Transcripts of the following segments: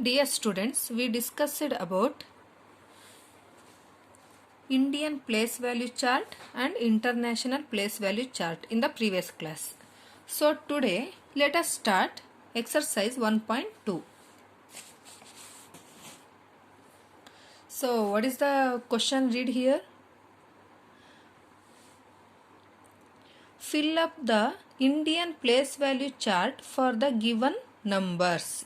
Dear students, we discussed about Indian place value chart and international place value chart in the previous class. So today let us start exercise 1.2. So what is the question? Read here. Fill up the Indian place value chart for the given numbers.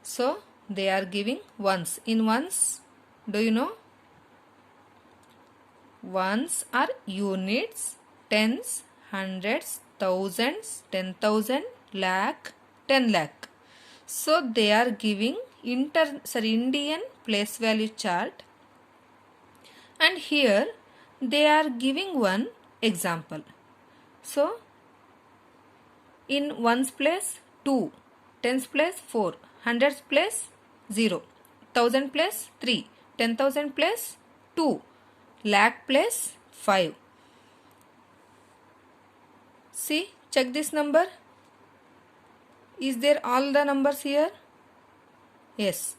So they are giving ones. In ones, do you know? Ones are units, tens, hundreds, thousands, 10,000, lakh, 10 lakh. So they are giving Indian place value chart, and here they are giving one example. So in ones place 2, tens place 4, hundreds place 0, thousand place 3, 10,000 place 2, lakh place 5. See, check this number. Is there all the numbers here? Yes.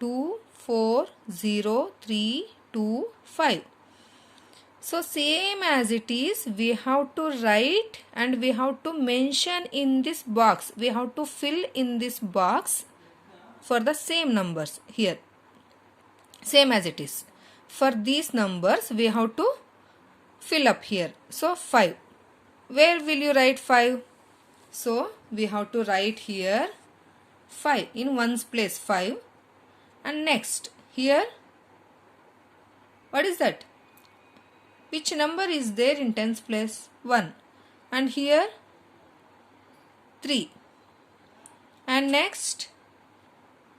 2, 4, 0, 3, 2, 5. So same as it is, we have to write and we have to mention in this box. We have to fill in this box for the same numbers here. Same as it is. For these numbers, we have to fill up here. So 5. Where will you write 5? So we have to write here 5 in ones place 5. And next here, what is that? Which number is there in tens place? 1. And here 3. And next,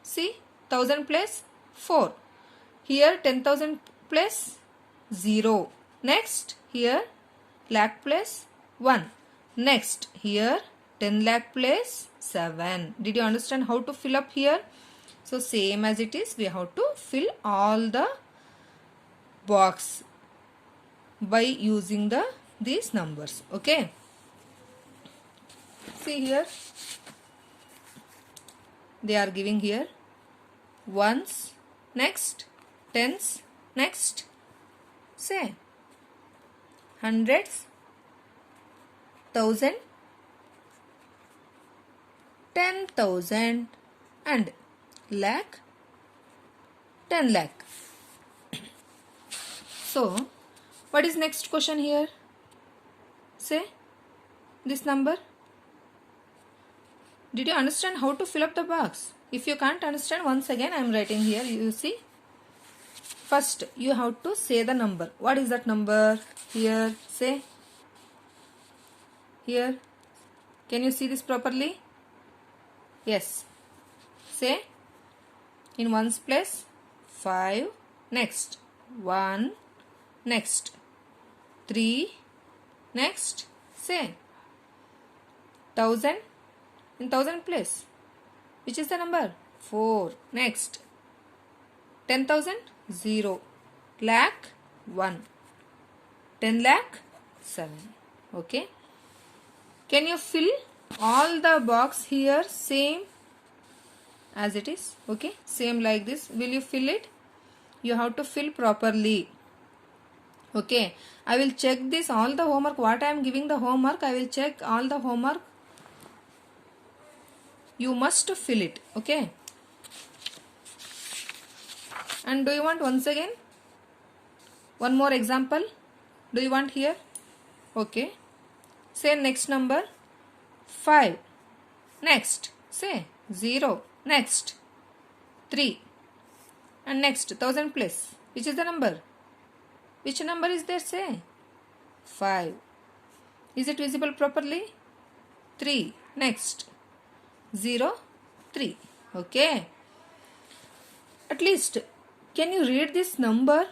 see, thousand place 4. Here 10,000 place 0. Next here lakh place 1. Next here 10 lakh place 7. Did you understand how to fill up here? So same as it is, we have to fill all the box by using these numbers. Okay. See here, they are giving here ones, next tens, next say hundreds, thousand, 10,000 and lakh, 10 lakh. So what is next question here? Say this number. Did you understand how to fill up the box? If you can't understand, once again I am writing here. You see, first you have to say the number. What is that number? Here, say. Here, can you see this properly? Yes. Say in ones place 5. Next 1. Next 3. Next say 1,000 in thousand place. Which is the number? 4. Next 10,000 0. Lakh 1. 10 lakh 7. Okay. Can you fill all the box here same as it is? Okay. Same like this. Will you fill it? You have to fill properly. Okay. I will check this all the homework. What I am giving the homework, I will check all the homework. You must fill it. Okay. And do you want once again one more example? Do you want here? Okay. Say next number 5. Next say 0. Next 3. And next 1,000 place. Which is the number? Which number is there? Say 5. Is it visible properly? 3. Next 0, 3. Okay. At least can you read this number?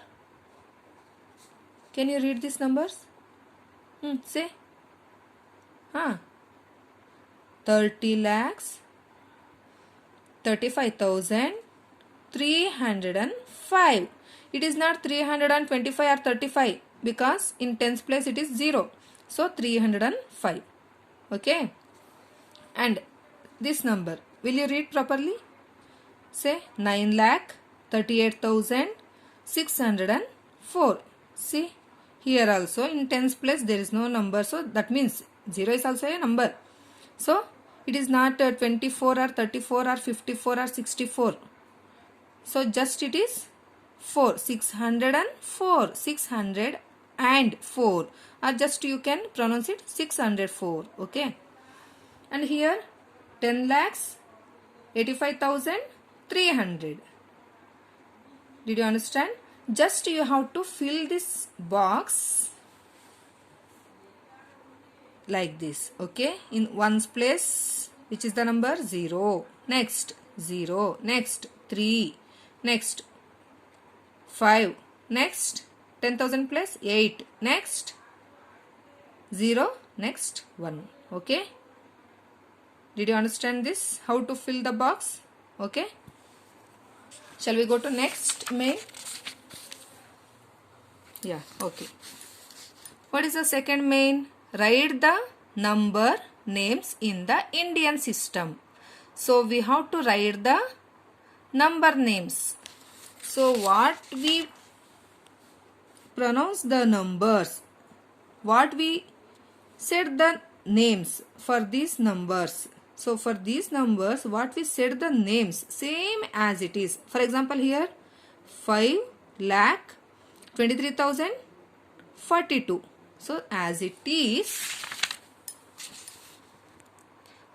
Can you read these numbers? Say 30 lakhs 35,305. It is not 325 or 35 because in tens place it is 0. So 305. Okay. And this number, will you read properly? Say 9,38,604. See here also in tens place there is no number, so that means 0 is also a number. So it is not 24 or 34 or 54 or 64. So just it is 4, 604, 604, or just you can pronounce it 604. Okay. And here 10 lakhs 85,300. Did you understand? Just you have to fill this box like this. Okay. In ones place, which is the number 0. Next 0. Next 3. Next 5. Next 10,000 plus 8. Next 0. Next 1. Okay. Did you understand this? How to fill the box? Okay. Shall we go to next main? Yeah. Okay. What is the second main? Write the number names in the Indian system. So we have to write the number names. So what we pronounce the numbers, what we said the names for these numbers. So for these numbers, what we said the names same as it is. For example, here 5,23,042. So as it is,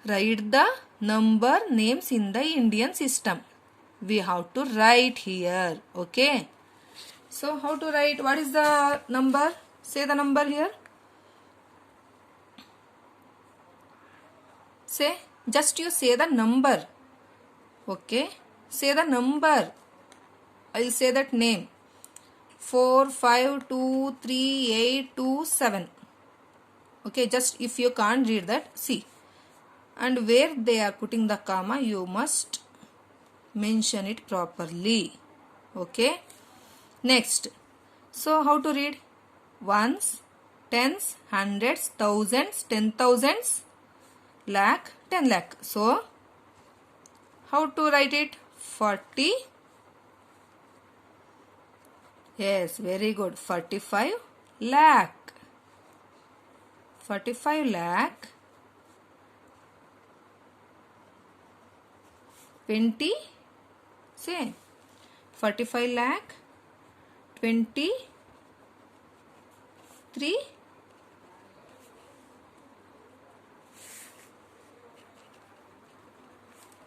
write the number names in the Indian system. We have to write here. Okay. So how to write? What is the number? Say the number here. Say, just you say the number. Okay. Say the number. I will say that name. 4523827. Okay, just if you can't read that, see. And where they are putting the comma, you must mention it properly. Okay. Next. So how to read? Ones, tens, hundreds, thousands, 10,000s, lakh, 10 lakh. So how to write it? 40. Yes, very good. 45 lakh. 45 lakh. 20. Say 45 lakh 23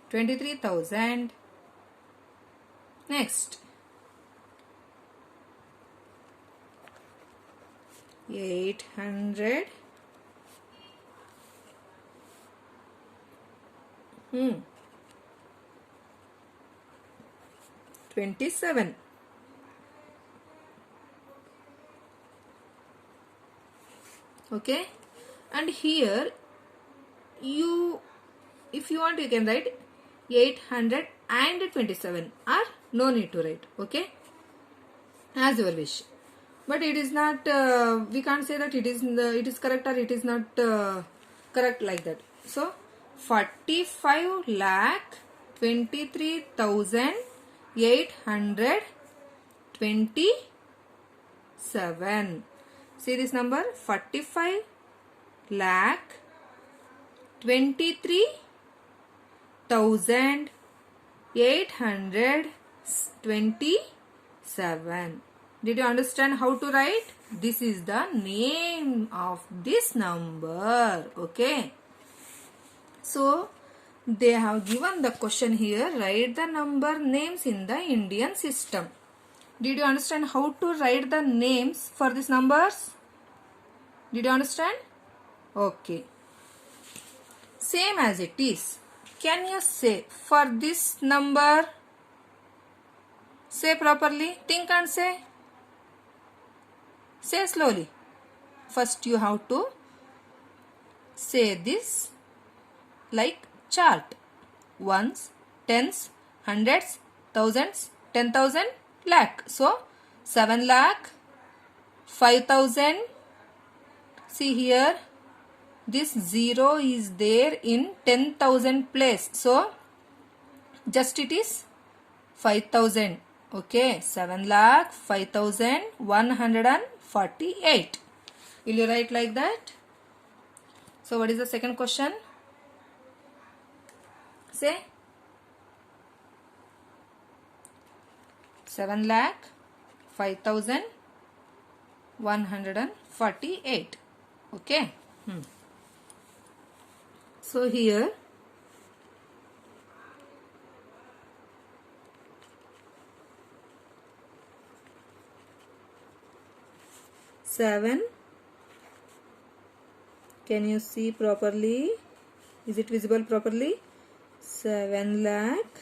23,000. Next 800. 27. Okay. And here you, if you want, you can write 827 or no need to write. Okay. As your wish. But it is not, we can't say that it is correct or it is not correct like that. So 45 lakh 23,827. See this number, 45 lakh 23,827. Did you understand how to write? This is the name of this number. Okay. So they have given the question here. Write the number names in the Indian system. Did you understand how to write the names for these numbers? Did you understand? Okay. Same as it is. Can you say for this number? Say properly. Think and say. Say slowly. First you have to say this like chart. Ones, tens, hundreds, thousands, 10,000, lakh. So 7 lakh, 5,000. See here, this 0 is there in 10,000 place. So just it is 5,000. Okay, 7,05,148. Will you write like that? So what is the second question? Say 7,05,148. Okay. So here seven. Can you see properly? Is it visible properly? 7 lakh.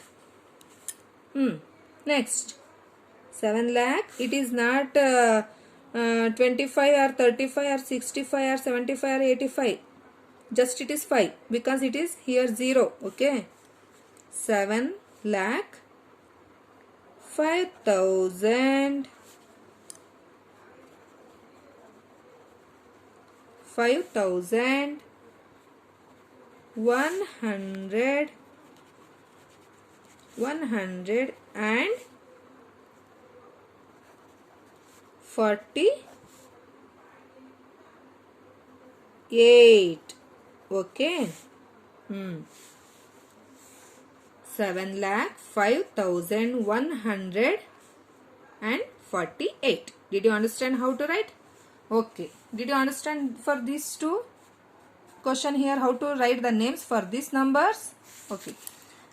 Next 7 lakh. It is not 25 or 35 or 65 or 75 or 85. Just it is 5 because it is here 0. Okay. 7 lakh 5,000 5,148. Okay. 7,05,148. Did you understand how to write? Okay. Did you understand for these two question here how to write the names for these numbers? Okay.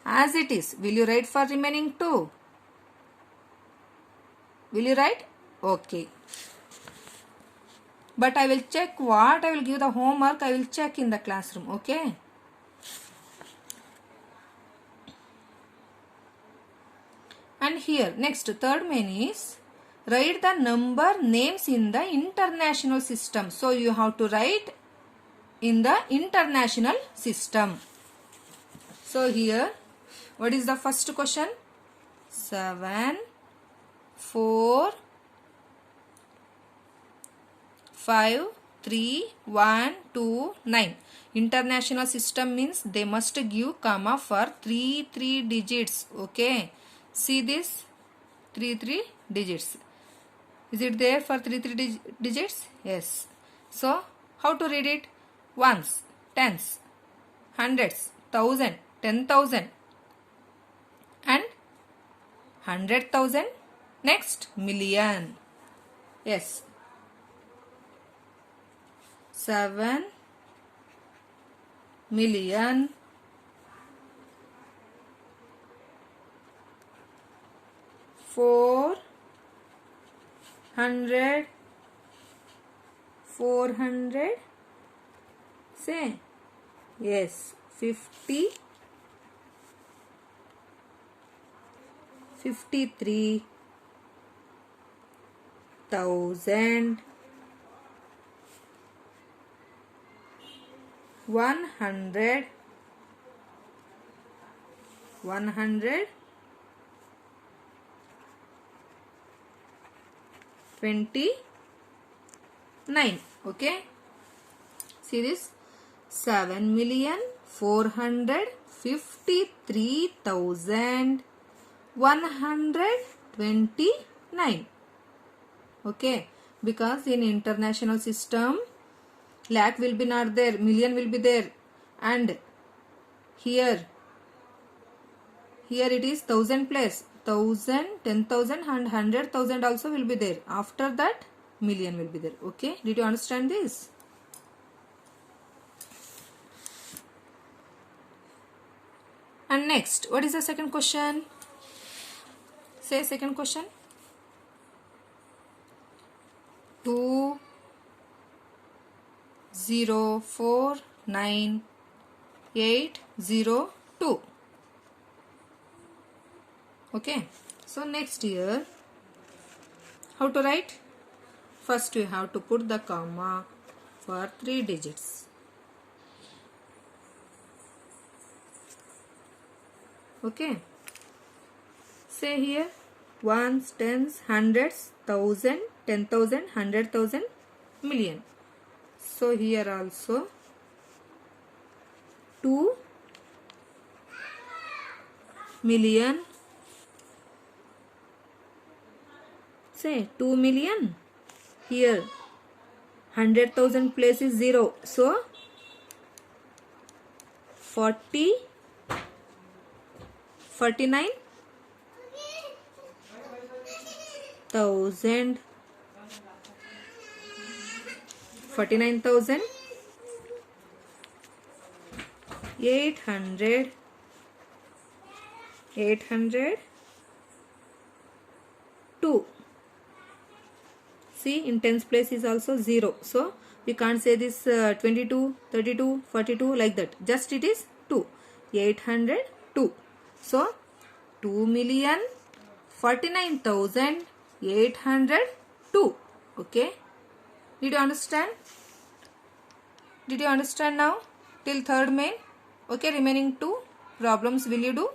As it is, will you write for remaining two? Will you write? Okay. But I will check what I will give the homework. I will check in the classroom. Okay. And here next third main is write the number names in the international system. So you have to write in the international system. So here what is the first question? 7, 4, 5, 3, 1, 2, 9. International system means they must give comma for 3 digits. Okay. See this 3 digits. Is it there for 3 digits? Yes. So how to read it? Ones, tens, hundreds, thousand, 10,000 and 100,000. Next million. Yes. 7 million 400 say yes 50 53,000 100 29. Okay. See this 7,453,129. Okay. Because in international system lakh will be not there, million will be there, and here it is 1,000 place, 1,000, 10,000 and 100,000 also will be there. After that million will be there. Okay. Did you understand this? And next, what is the second question? Say second question. 2049802. Okay. So next here, how to write? First you have to put the comma for 3 digits. Okay. Say here ones, tens, hundreds, 1,000, 10,000, 100,000, million. So here also 2 million say 2 million. Here 100,000 place is 0. So 49,000 800 2. See, in tens place is also 0. So we can't say this 22, 32, 42 like that. Just it is 2. 802. So 2,49,802. Okay. Did you understand? Did you understand now? Till third main. Okay, remaining 2 problems will you do?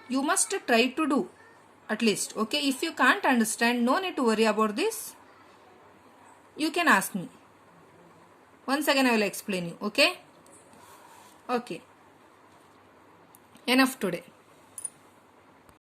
You must try to do at least. Okay, if you can't understand, no need to worry about this. You can ask me. Once again I will explain you. Okay. Okay. Enough today.